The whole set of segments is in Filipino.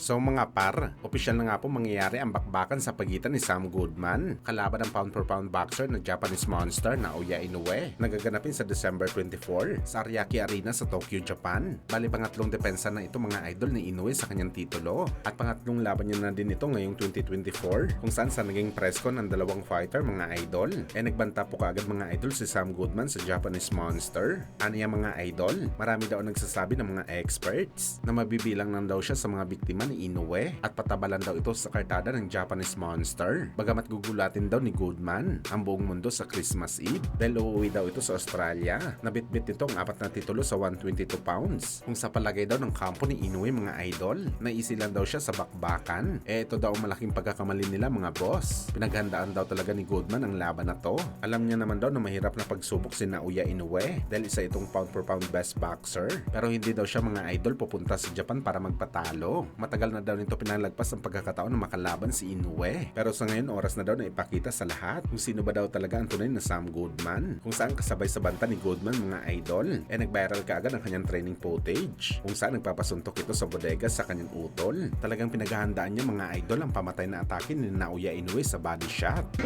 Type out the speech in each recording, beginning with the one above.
So mga par, opisyal na nga po mangyayari ang bakbakan sa pagitan ni Sam Goodman kalaban ng pound-for-pound boxer na Japanese monster na Naoya Inoue nagaganapin sa December 24 sa Ariake Arena sa Tokyo, Japan. Bali pangatlong depensa na ito mga idol ni Inoue sa kanyang titulo at pangatlong laban niya na din ito ngayong 2024 kung saan sa naging press con ng dalawang fighter mga idol. Nagbanta po kaagad mga idol si Sam Goodman sa Japanese monster. Ano yung mga idol? Marami daw nagsasabi ng mga experts na mabibilang lang daw siya sa mga biktima ni Inoue at patabalan daw ito sa kartada ng Japanese monster. Bagamat gugulatin daw ni Goodman ang buong mundo sa Christmas Eve dahil uuwi daw ito sa Australia. Nabitbit nito ang 4 na titulo sa 122 pounds. Kung sa palagay daw ng kampo ni Inoue mga idol, naisilan daw siya sa bakbakan. Ito daw ang malaking pagkakamali nila mga boss. Pinaghandaan daw talaga ni Goodman ang laban na to. Alam niya naman daw na mahirap na pagsubok si Naoya Inoue dahil isa itong pound for pound best boxer. Pero hindi daw siya mga idol pupunta sa Japan para magpatalo. Matagal na daw nito pinalagpas ang pagkakataon na makalaban si Inoue. Pero sa ngayon oras na daw na ipakita sa lahat kung sino ba daw talaga ang tunay na Sam Goodman. Kung saan kasabay sa banta ni Goodman mga idol, nag-viral kaagad ang kanyang training footage. Kung saan nagpapasuntok ito sa bodega sa kanyang utol. Talagang pinaghahandaan niya mga idol ang pamatay na atake ni Naoya Inoue sa body shot.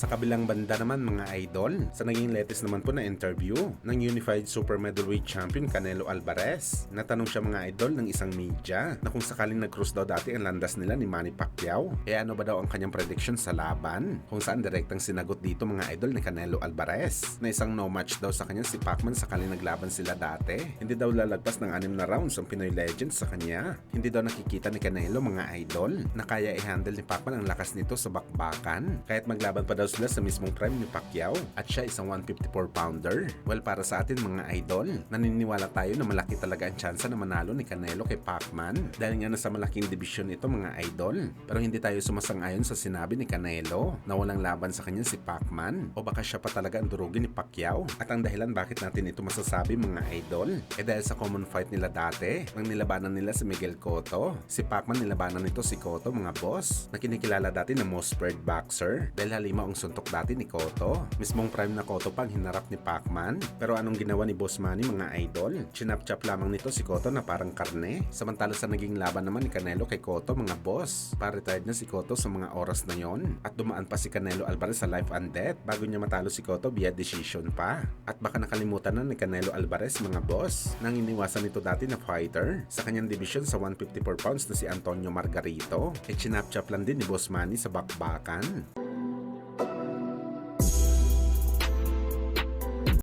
Sa kabilang banda naman mga idol, sa naging latest naman po na interview ng Unified Super Middleweight Champion Canelo Alvarez, natanong siya mga idol ng isang media na kung sakaling nag-cross daw dati ang landas nila ni Manny Pacquiao, ano ba daw ang kanyang prediction sa laban? Kung saan direktang sinagot dito mga idol ni Canelo Alvarez na isang no match daw sa kanya si Pacman sakaling naglaban sila dati. Hindi daw lalagpas ng 6 na rounds ang Pinoy legend sa kanya. Hindi daw nakikita ni Canelo mga idol na kaya i-handle ni Pacman ang lakas nito sa bakbakan kahit maglaban pa daw sila sa mismong prime ni Pacquiao at siya isang 154 pounder. Well, para sa atin mga idol, naniniwala tayo na malaki talaga ang tsansa na manalo ni Canelo kay Pacman dahil nga nasa malaking division ito mga idol. Pero hindi tayo sumasang-ayon sa sinabi ni Canelo na walang laban sa kanya si Pacman o baka siya pa talaga ang durugin ni Pacquiao. At ang dahilan bakit natin ito masasabi mga idol dahil sa common fight nila dati nang nilabanan nila si Miguel Cotto. Si Pacman nilabanan nito si Cotto mga boss na kinikilala dati na most feared boxer dahil halimaw ang suntok dati ni Cotto. Mismong prime na Cotto pang hinarap ni Pacman. Pero anong ginawa ni Boss Manny mga idol? Chinap-chap lamang nito si Cotto na parang karne. Samantala sa naging laban naman ni Canelo kay Cotto mga boss, pa-retired na si Cotto sa mga oras na yon. At dumaan pa si Canelo Alvarez sa life and death bago niya matalo si Cotto via decision pa. At baka nakalimutan na ni Canelo Alvarez mga boss nang iniwasan nito dati na fighter sa kanyang division sa 154 pounds na si Antonio Margarito. Chinap-chap lang din ni Boss Manny sa bakbakan.